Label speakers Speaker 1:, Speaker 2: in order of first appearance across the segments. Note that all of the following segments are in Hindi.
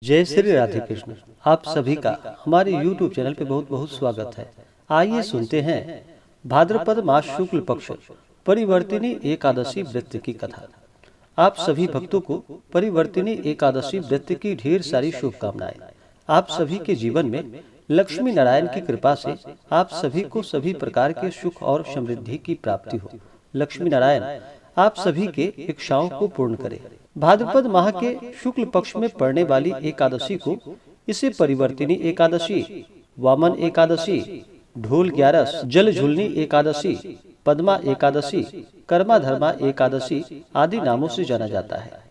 Speaker 1: जय श्री राधे कृष्ण। आप सभी का हमारे YouTube चैनल पे बहुत बहुत स्वागत है। आइए सुनते हैं भाद्रपद मास शुक्ल पक्ष परिवर्तिनी एकादशी व्रत की कथा। आप सभी भक्तों को परिवर्तिनी एकादशी व्रत की ढेर सारी शुभकामनाएं। आप सभी के जीवन में लक्ष्मी नारायण की कृपा से आप सभी को सभी प्रकार के सुख और समृद्धि की प्राप्ति हो। लक्ष्मी नारायण आप सभी के इच्छाओं को पूर्ण करे। भाद्रपद माह के शुक्ल पक्ष में पड़ने वाली एकादशी को इसे परिवर्तिनी एकादशी, वामन एकादशी, ढोल 11, जल झुलनी एकादशी, पद्मा एकादशी, कर्मा धर्मा एकादशी आदि नामों से जाना जाता है।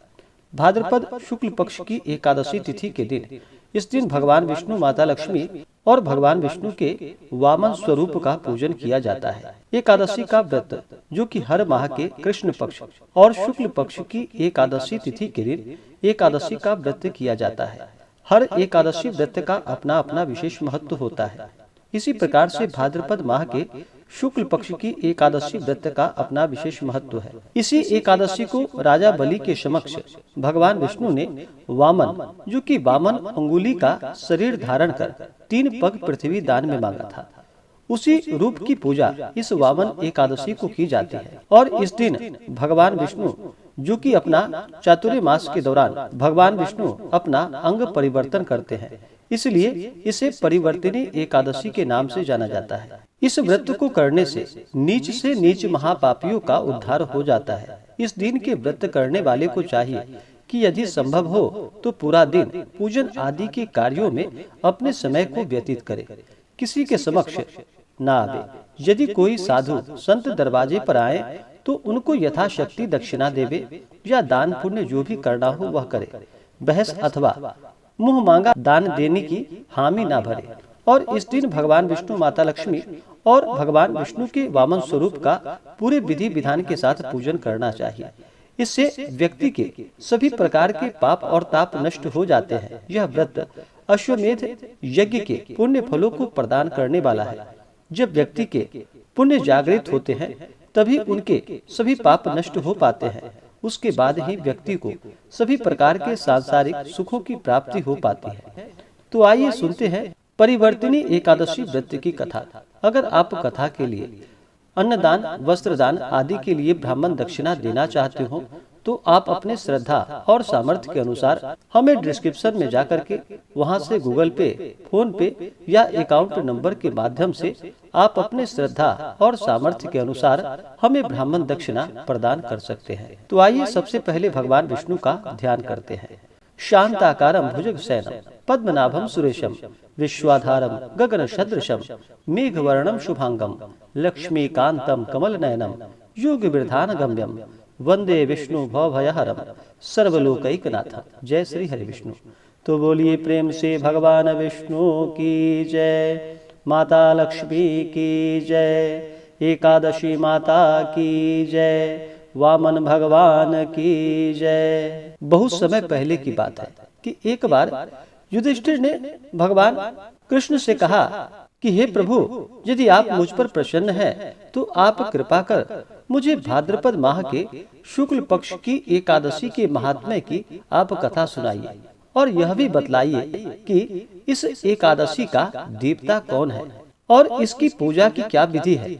Speaker 1: भाद्रपद शुक्ल पक्ष की एकादशी तिथि के दिन इस दिन भगवान विष्णु, माता लक्ष्मी और भगवान विष्णु के वामन स्वरूप का पूजन किया जाता है। एकादशी का व्रत जो कि हर माह के कृष्ण पक्ष और शुक्ल पक्ष की एकादशी तिथि के दिन एकादशी का व्रत किया जाता है। हर एकादशी व्रत का अपना अपना विशेष महत्व होता है। इसी प्रकार से भाद्रपद माह के शुक्ल पक्ष की एकादशी व्रत का अपना विशेष महत्व है। इसी एकादशी को राजा बलि के समक्ष भगवान विष्णु ने वामन जो कि वामन अंगुली का शरीर धारण कर 3 पग पृथ्वी दान में मांगा था, उसी रूप की पूजा इस वामन एकादशी को की जाती है। और इस दिन भगवान विष्णु जो कि अपना चातुर्य मास के दौरान भगवान विष्णु अपना अंग परिवर्तन करते हैं, इसलिए इसे परिवर्तिनी एकादशी के नाम से जाना जाता है। इस व्रत को करने से नीच महापापियों का उद्धार हो जाता है। इस दिन के व्रत करने वाले को चाहिए कि यदि संभव हो तो पूरा दिन पूजन आदि के कार्यों में अपने समय को व्यतीत करे, किसी के समक्ष न आवे। यदि कोई साधु संत दरवाजे पर आए तो उनको यथाशक्ति दक्षिणा देवे या दान पुण्य जो भी करना हो वह करे। बहस अथवा मुंह मांगा दान देने की हामी ना भरे। और इस दिन भगवान विष्णु, माता लक्ष्मी और भगवान विष्णु के वामन स्वरूप का पूरे विधि विधान के साथ पूजन करना चाहिए। इससे व्यक्ति के सभी प्रकार के पाप और ताप नष्ट हो जाते हैं। यह व्रत अश्वमेध यज्ञ के पुण्य फलों को प्रदान करने वाला है। जब व्यक्ति के पुण्य जागृत होते हैं तभी उनके सभी पाप नष्ट हो पाते हैं। उसके बाद ही व्यक्ति को सभी प्रकार के सांसारिक सुखों की प्राप्ति हो पाती है। तो आइए सुनते हैं परिवर्तिनी एकादशी व्रत की कथा। अगर आप कथा के लिए अन्नदान, वस्त्रदान आदि के लिए ब्राह्मण दक्षिणा देना चाहते हो तो आप अपने श्रद्धा और सामर्थ्य के अनुसार हमें डिस्क्रिप्शन में जाकर के वहां से गूगल पे, फोन पे या अकाउंट नंबर के माध्यम से आप अपने श्रद्धा और सामर्थ्य के अनुसार हमें ब्राह्मण दक्षिणा प्रदान कर सकते हैं। तो आइए सबसे पहले भगवान विष्णु का ध्यान करते हैं। शांताकारं भुजगशयनं पद्मनाभं सुरेशं विश्वाधारं गगन सदृशं मेघवर्णं शुभांगं लक्ष्मीकांतं कमलनयनं योगविधानगम्यं वंदे विष्णु भवभयहरं सर्वलोकैकनाथं। जय श्री हरि विष्णु। तो बोलिए प्रेम से भगवान विष्णु की जय, माता लक्ष्मी की जय, एकादशी माता की जय, वामन भगवान की जय। बहुत समय पहले की बात है कि एक बार युधिष्ठिर ने भगवान कृष्ण से कहा कि हे प्रभु, यदि आप मुझ पर प्रसन्न हैं तो आप कृपा कर मुझे भाद्रपद माह के शुक्ल पक्ष की एकादशी के महात्म्य की आप कथा सुनाइए और यह भी बतलाइए कि इस एकादशी का देवता कौन है और इसकी पूजा की क्या विधि है।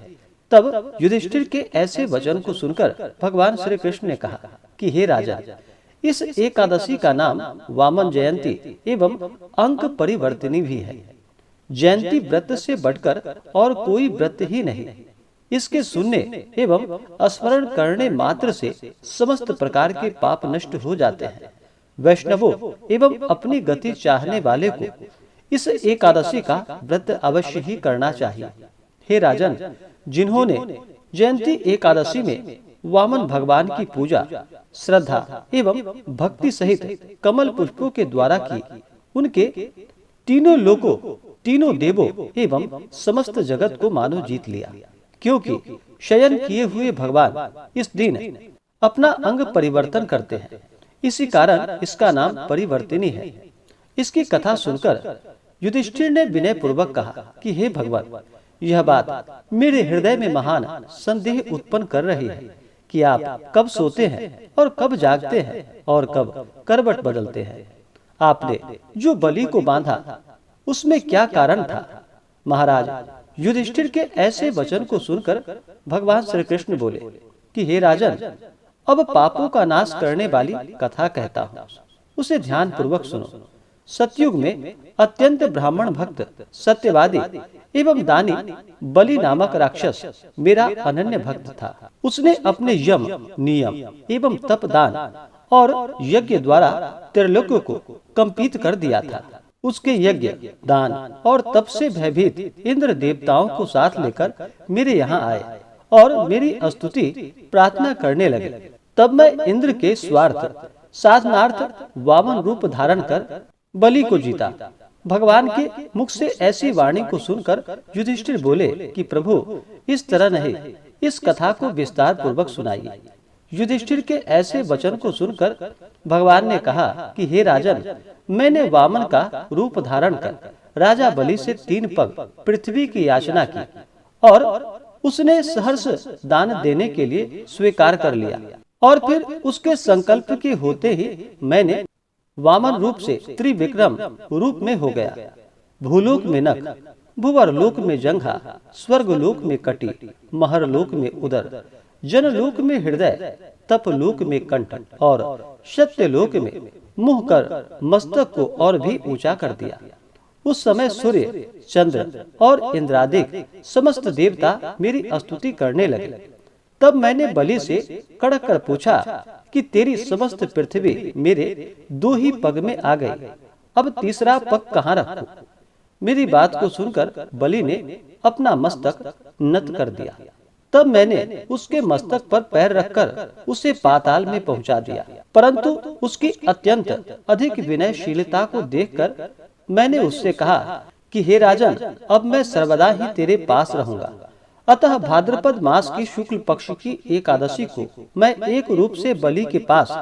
Speaker 1: तब युधिष्ठिर के ऐसे वचन को सुनकर भगवान श्री कृष्ण ने कहा कि हे राजा, इस एकादशी का नाम वामन जयंती एवं अंक परिवर्तिनी भी है। जयंती व्रत से बढ़कर और कोई व्रत ही नहीं। इसके सुनने एवं स्मरण करने मात्र से समस्त प्रकार के पाप नष्ट हो जाते हैं। वैष्णवों एवं अपनी गति चाहने वाले को इस एकादशी का व्रत अवश्य ही करना चाहिए। हे राजन, जिन्होंने जयंती एकादशी में वामन भगवान की पूजा श्रद्धा एवं भक्ति सहित कमल पुष्पों के द्वारा की, उनके तीनों लोकों, तीनों देवों एवं समस्त जगत को मानो जीत लिया। क्योंकि शयन किए हुए भगवान इस दिन अपना अंग परिवर्तन करते हैं, इसी कारण इसका नाम परिवर्तिनी है। इसकी कथा सुनकर युधिष्ठिर ने विनय पूर्वक कहा कि हे भगवान, यह बात मेरे हृदय में महान संदेह उत्पन्न कर रही है कि आप कब सोते हैं और कब जागते हैं और कब करवट बदलते हैं। आपने जो बलि को बांधा उसमें क्या कारण था? महाराज, युधिष्ठिर के ऐसे वचन को सुनकर भगवान श्री कृष्ण बोले कि हे राजन, अब पापों का नाश करने वाली कथा कहता हूँ, उसे ध्यान पूर्वक सुनो। सतयुग में अत्यंत ब्राह्मण भक्त, सत्यवादी एवं दानी बलि नामक राक्षस मेरा अनन्य भक्त था। उसने अपने यम, नियम एवं तप, दान और यज्ञ द्वारा त्रिलोक को कंपित कर दिया था। उसके यज्ञ, दान और तप से भयभीत इंद्र देवताओं को साथ लेकर मेरे यहाँ आए और मेरी स्तुति प्रार्थना करने लगे। तब मैं इंद्र के स्वार्थ साधनार्थ वामन रूप धारण कर बलि को जीता। भगवान के मुख से ऐसी वाणी को सुनकर युधिष्ठिर बोले कि प्रभु, इस तरह नहीं, इस कथा को विस्तार पूर्वक सुनाइए। युधिष्ठिर के ऐसे वचन को सुनकर भगवान ने कहा कि हे राजन, मैंने वामन का रूप धारण कर राजा बलि से 3 पग पृथ्वी की याचना की और उसने सहर्ष दान देने के लिए स्वीकार कर लिया। और फिर उसके संकल्प के होते ही मैंने वामन रूप से त्रिविक्रम रूप में हो गया। भूलोक में नख, भुवरलोक में जंघा, स्वर्गलोक में कटी, महरलोक में उदर, जनलोक में हृदय, तपलोक में कंठ और सत्यलोक में मुंह कर मस्तक को और भी ऊंचा कर दिया। उस समय सूर्य, चंद्र और इंद्रादिक समस्त देवता मेरी स्तुति करने लगे। तब मैंने बलि से कड़क कर पूछा कि तेरी समस्त पृथ्वी मेरे 2 ही पग में आ गई, अब तीसरा पग कहाँ रखूं? मेरी बात को सुनकर बलि ने अपना मस्तक नत कर दिया। तब मैंने उसके मस्तक पर पैर रखकर उसे पाताल में पहुंचा दिया। परंतु उसकी अत्यंत अधिक विनयशीलता को देखकर मैंने उससे कहा कि हे राजन, अब मैं सर्वदा ही तेरे पास रहूंगा। अतः भाद्रपद मास की शुक्ल पक्ष की एकादशी को मैं एक रूप से बलि के पास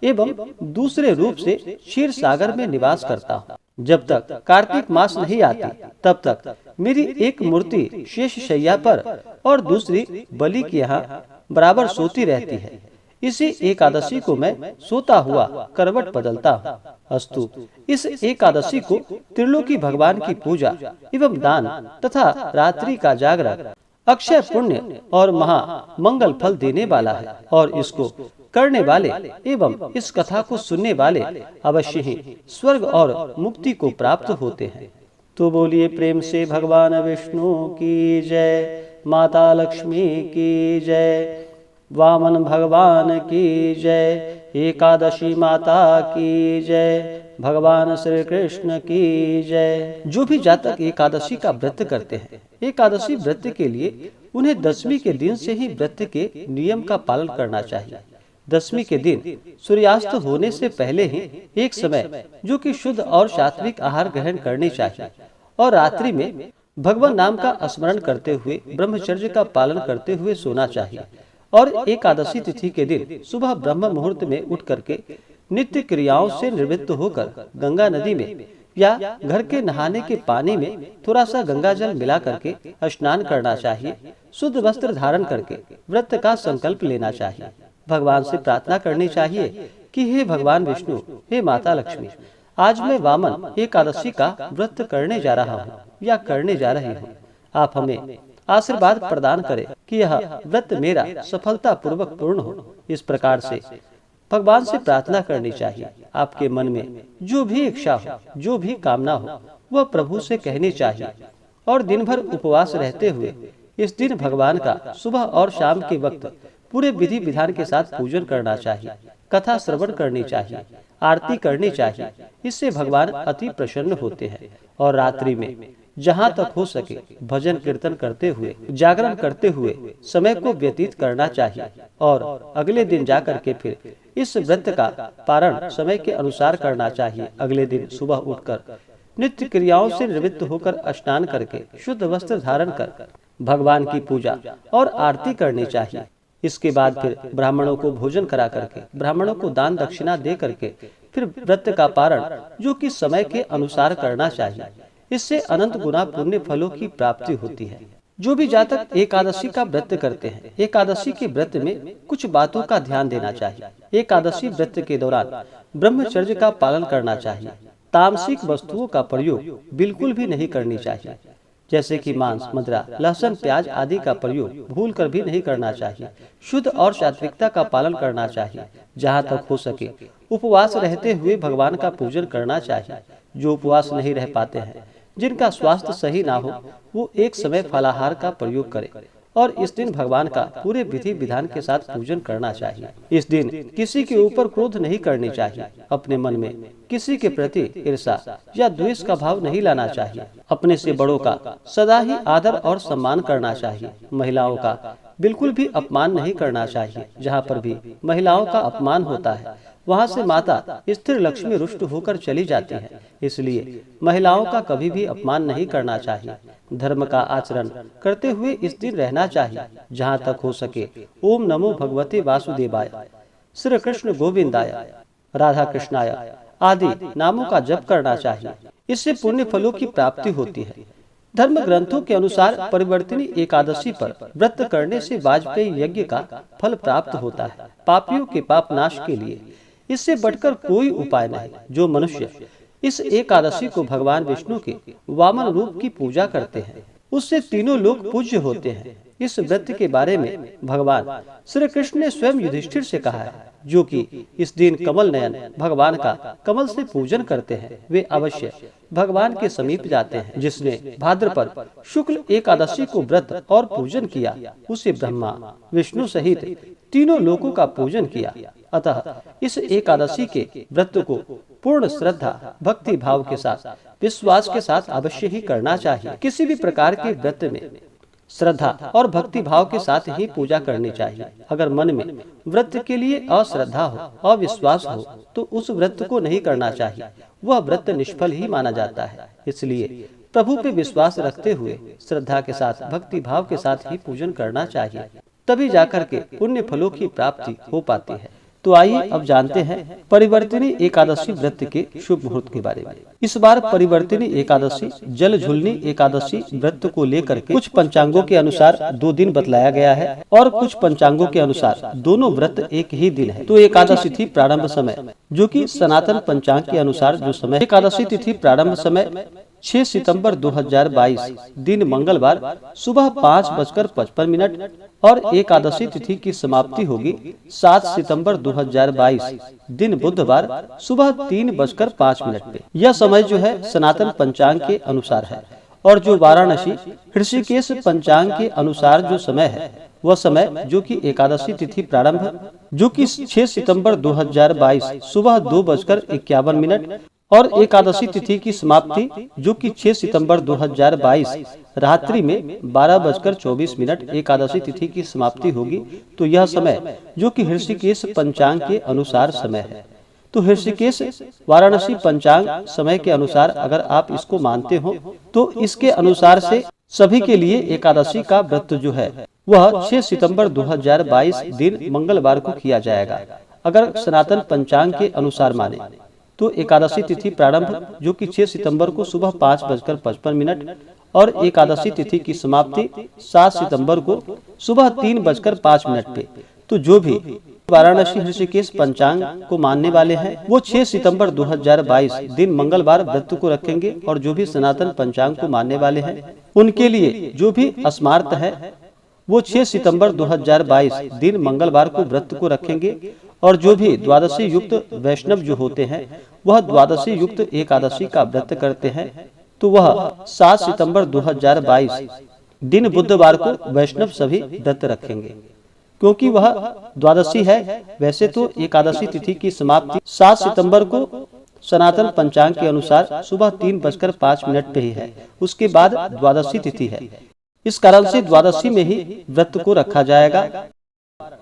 Speaker 1: एवं दूसरे रूप से क्षीर सागर में निवास करता हूँ। जब तक कार्तिक मास नहीं आती तब तक मेरी एक मूर्ति शेष शैया पर और दूसरी बलि के यहाँ बराबर सोती रहती है। इसी एकादशी को मैं सोता हुआ करवट बदलता हूँ। अस्तु, इस एकादशी को त्रिलोकी भगवान की पूजा एवं दान तथा रात्रि का जागरण अक्षय पुण्य और महा मंगल फल देने वाला है और इसको करने वाले एवं इस कथा को सुनने वाले अवश्य ही स्वर्ग और मुक्ति को प्राप्त होते हैं। तो बोलिए प्रेम से भगवान विष्णु की जय, माता लक्ष्मी की जय, वामन भगवान की जय, एकादशी माता की जय, भगवान श्री कृष्ण की जय। जो भी जातक एकादशी का व्रत करते हैं, एकादशी व्रत के लिए उन्हें 10वीं के दिन से ही व्रत के नियम का पालन करना चाहिए। 10वीं के दिन सूर्यास्त होने से पहले ही एक समय जो कि शुद्ध और सात्विक आहार ग्रहण करनी चाहिए और रात्रि में भगवान नाम का स्मरण करते हुए ब्रह्मचर्य का पालन करते हुए सोना चाहिए। और एकादशी तिथि के दिन सुबह ब्रह्म मुहूर्त में उठ करके नित्य क्रियाओं से निवृत्त होकर गंगा नदी में या घर के नहाने के पानी में थोड़ा सा गंगा जल मिला करके स्नान करना चाहिए। शुद्ध वस्त्र धारण करके व्रत का संकल्प लेना चाहिए। भगवान से प्रार्थना करनी चाहिए कि हे भगवान विष्णु, हे माता लक्ष्मी, आज मैं वामन एकादशी का व्रत करने जा रहा हूँ या करने जा रही हूँ। आप हमें आशीर्वाद प्रदान करें कि यह व्रत मेरा सफलता पूर्वक पूर्ण हो। इस प्रकार से भगवान से प्रार्थना करनी चाहिए। आपके मन में जो भी इच्छा हो, जो भी कामना हो, वह प्रभु से कहनी चाहिए और दिन भर उपवास रहते हुए इस दिन भगवान का सुबह और शाम के वक्त पूरे विधि विधान के साथ पूजन करना चाहिए। कथा श्रवण करनी चाहिए, आरती करनी चाहिए। इससे भगवान अति प्रसन्न होते हैं। और रात्रि में जहाँ तक हो सके भजन कीर्तन करते हुए, जागरण करते हुए समय को व्यतीत करना चाहिए और अगले दिन जाकर के फिर इस व्रत का पारण समय के अनुसार करना चाहिए। अगले दिन सुबह उठकर नित्य क्रियाओं से निवृत्त होकर स्नान करके शुद्ध वस्त्र धारण कर भगवान की पूजा और आरती करनी चाहिए। इसके बाद फिर ब्राह्मणों को भोजन करा करके, ब्राह्मणों को दान दक्षिणा दे करके फिर व्रत का पारण जो कि समय के अनुसार करना चाहिए। इससे अनंत गुना पुण्य फलों की प्राप्ति होती है। जो भी जातक एकादशी का व्रत करते हैं, एकादशी के व्रत में कुछ बातों का ध्यान देना चाहिए। एकादशी व्रत के दौरान ब्रह्मचर्य का पालन करना चाहिए। तामसिक वस्तुओं का प्रयोग बिल्कुल भी नहीं करनी चाहिए, जैसे कि मांस, मदिरा, लहसुन, प्याज आदि का प्रयोग भूल कर भी नहीं करना चाहिए। शुद्ध और सात्विकता का पालन करना चाहिए। जहाँ तक हो सके उपवास रहते हुए भगवान का पूजन करना चाहिए। जो उपवास नहीं रह पाते हैं, जिनका स्वास्थ्य सही ना हो, वो एक समय फलाहार का प्रयोग करें और इस दिन भगवान का पूरे विधि विधान के साथ पूजन करना चाहिए। इस दिन किसी के ऊपर क्रोध नहीं करनी चाहिए। अपने मन में किसी के प्रति ईर्ष्या या द्वेष का भाव नहीं लाना चाहिए। अपने से बड़ों का सदा ही आदर और सम्मान करना चाहिए। महिलाओं का बिल्कुल भी अपमान नहीं करना चाहिए। जहाँ पर भी महिलाओं का अपमान होता है, वहाँ से माता स्थिर लक्ष्मी रुष्ट होकर चली जाती है। इसलिए महिलाओं का कभी भी अपमान नहीं करना चाहिए। धर्म का आचरण करते हुए इस दिन रहना चाहिए। जहाँ तक हो सके ओम नमो भगवते वासुदेवाय, श्री कृष्ण गोविंदाय, राधा कृष्णाय आदि नामों का जप करना चाहिए। इससे पुण्य फलों की प्राप्ति होती है। धर्म ग्रंथों के अनुसार परिवर्तिनी एकादशी पर व्रत करने से वाजपेयी यज्ञ का फल प्राप्त होता है। पापियों के पाप नाश के लिए इससे बढ़कर कोई उपाय नहीं। जो मनुष्य इस एकादशी को भगवान विष्णु के वामन रूप की पूजा करते हैं, उससे तीनों लोग पूज्य होते हैं। इस व्रत के बारे में भगवान श्री कृष्ण ने स्वयं युधिष्ठिर से कहा है, जो कि इस दिन कमल नयन भगवान का कमल से पूजन करते हैं, वे अवश्य भगवान के समीप जाते हैं। जिसने भाद्रपद शुक्ल एकादशी को व्रत और पूजन किया, उसे ब्रह्मा विष्णु सहित तीनों लोकों का पूजन किया। अतः इस एकादशी के व्रत को पूर्ण श्रद्धा भक्ति भाव के साथ विश्वास के साथ अवश्य ही करना चाहिए। किसी भी प्रकार के व्रत में श्रद्धा और भक्ति भाव के साथ ही पूजा करनी चाहिए। अगर मन में व्रत के लिए अश्रद्धा हो, अविश्वास हो, तो उस व्रत को नहीं करना चाहिए। वह व्रत निष्फल ही माना जाता है। इसलिए प्रभु पे विश्वास रखते हुए श्रद्धा के साथ भक्ति भाव के साथ ही पूजन करना चाहिए, तभी जाकर के पुण्य फलों की प्राप्ति हो पाती है। तो आइए अब जानते हैं परिवर्तिनी एकादशी व्रत के शुभ मुहूर्त के बारे में। इस बार परिवर्तिनी एकादशी जल झुलनी एकादशी व्रत को लेकर के कुछ पंचांगों के अनुसार 2 दिन बतलाया गया है और कुछ पंचांगों के अनुसार दोनों व्रत एक ही दिन है। तो एकादशी तिथि प्रारंभ समय, जो कि सनातन पंचांग के अनुसार जो समय एकादशी तिथि प्रारंभ समय 6 सितंबर 2022 दिन मंगलवार सुबह 5:55 और एकादशी तिथि की समाप्ति होगी 7 सितंबर 2022 दिन बुधवार सुबह 3:05 पे। यह समय जो है सनातन पंचांग के अनुसार है और जो वाराणसी ऋषिकेश पंचांग के अनुसार जो समय है, वह समय जो कि एकादशी तिथि प्रारंभ जो कि 6 सितंबर 2022 सुबह 2:51 और एकादशी तिथि की समाप्ति जो कि 6 सितंबर 2022 रात्रि में 12:24 एकादशी तिथि की समाप्ति होगी। तो यह समय जो कि ऋषिकेश पंचांग के अनुसार समय है। तो ऋषिकेश वाराणसी पंचांग समय के अनुसार अगर आप इसको मानते हो, तो इसके अनुसार से सभी के लिए एकादशी का व्रत जो है वह 6 सितंबर 2022 दिन मंगलवार को किया जाएगा। अगर सनातन पंचांग के अनुसार माने तो एकादशी तिथि प्रारंभ जो कि 6 सितंबर को सुबह 5:55 और एकादशी तिथि की समाप्ति 7 सितंबर को सुबह 3:05 पे। तो जो भी वाराणसी ऋषिकेश पंचांग को मानने वाले हैं, वो 6 सितंबर 2022 दिन मंगलवार व्रत को रखेंगे और जो भी सनातन पंचांग को मानने वाले हैं, उनके लिए जो भी अस्मार्त है, वो 6 सितंबर 2022 दिन मंगलवार को व्रत को रखेंगे और जो भी द्वादशी युक्त वैष्णव जो होते हैं, वह द्वादशी युक्त एकादशी का व्रत करते हैं, तो वह 7 सितंबर 2022 दिन बुधवार को वैष्णव सभी व्रत रखेंगे, क्योंकि वह द्वादशी है। वैसे तो एकादशी तिथि की समाप्ति 7 सितंबर को सनातन पंचांग के अनुसार सुबह 3:05 पे ही है, उसके बाद द्वादशी तिथि है। इस कारण से द्वादशी में ही व्रत को रखा जाएगा।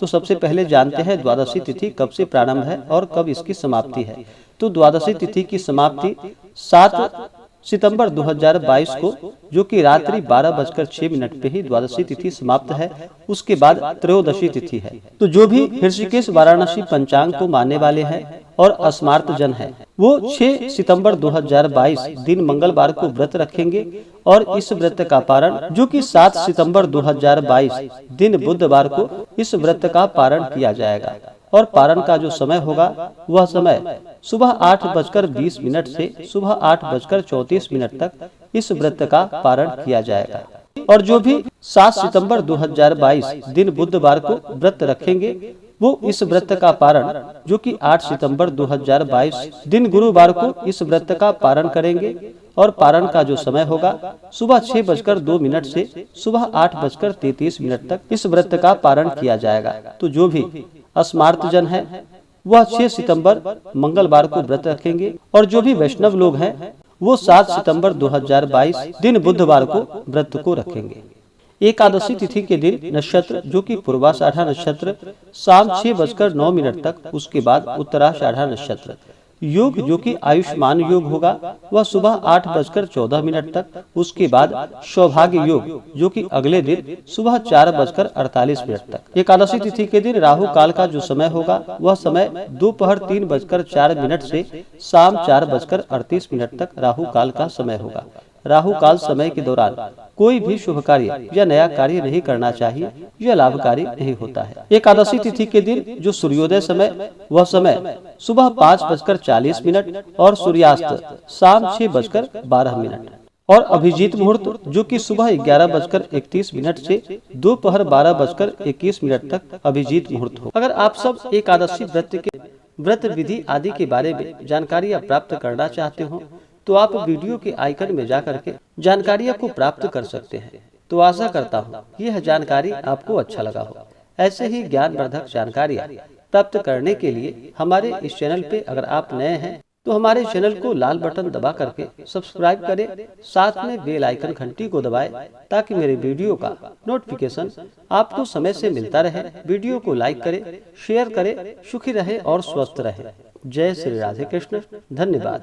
Speaker 1: तो सबसे पहले जानते हैं द्वादशी तिथि कब से प्रारंभ है और कब इसकी समाप्ति है। तो द्वादशी तिथि की समाप्ति 7 सितंबर 2022 को, जो कि रात्रि 12:06 पे ही द्वादशी तिथि समाप्त है। उसके बाद त्रयोदशी तिथि है। तो जो भी ऋषिकेश वाराणसी पंचांग को मानने वाले हैं और स्मार्त जन है, वो 6 सितंबर 2022 दिन मंगलवार को व्रत रखेंगे और इस व्रत का पारण, जो कि 7 सितंबर 2022 दिन बुधवार को इस व्रत का पारण किया जाएगा। और पारण का जो समय होगा वह समय सुबह 8:20 से सुबह 8:34 तक इस व्रत का पारण किया जाएगा। और जो भी 7 सितंबर 2022 दिन बुधवार को व्रत रखेंगे, वो इस व्रत का पारण, जो कि 8 सितंबर 2022 दिन गुरुवार को इस व्रत का पारण करेंगे। और पारण का जो समय होगा सुबह 6:02 से सुबह 8:33 तक इस व्रत का पारण किया जाएगा। तो जो भी स्मार्त जन है वह 6 सितंबर मंगलवार को व्रत रखेंगे। और जो भी वैष्णव लोग हैं वो 7 सितंबर 2022 दिन बुधवार को व्रत को रखेंगे। एकादशी तिथि के दिन नक्षत्र, जो कि पूर्वाषाढ़ा नक्षत्र, शाम 6:09 तक, उसके बाद उत्तराषाढ़ा नक्षत्र। योग, जो कि आयुष्मान योग होगा, वह सुबह 8:14 तक, उसके बाद सौभाग्य योग, जो कि अगले दिन सुबह 4:48 तक। एकादशी तिथि के दिन राहु काल का जो समय होगा वह समय दोपहर 3:04 से शाम 4:38 तक राहु काल का समय होगा। राहु काल समय के दौरान कोई भी शुभ कार्य या नया कार्य नहीं करना चाहिए, यह लाभकारी नहीं होता है। एकादशी तिथि के दिन जो सूर्योदय समय, वह समय सुबह 5:40 और सूर्यास्त शाम 6:12। और अभिजीत मुहूर्त, जो कि सुबह 11:31 से दोपहर 12:21 तक अभिजीत मुहूर्त हो। अगर आप सब एकादशी व्रत के व्रत विधि आदि के बारे में जानकारियाँ प्राप्त करना चाहते हो तो आप वीडियो के आइकन में जाकर के जानकारियाँ को प्राप्त कर सकते हैं। तो आशा करता हूँ यह जानकारी आपको अच्छा लगा हो। ऐसे ही ज्ञानवर्धक जानकारियाँ प्राप्त करने के लिए हमारे इस चैनल पे अगर आप नए हैं तो हमारे चैनल को लाल बटन दबा करके सब्सक्राइब करें, साथ में बेल आइकन घंटी को दबाएं ताकि मेरे वीडियो का नोटिफिकेशन आपको समय से मिलता रहे। वीडियो को लाइक करें, शेयर करें। सुखी रहे और स्वस्थ रहे। जय श्री राधे कृष्ण। धन्यवाद।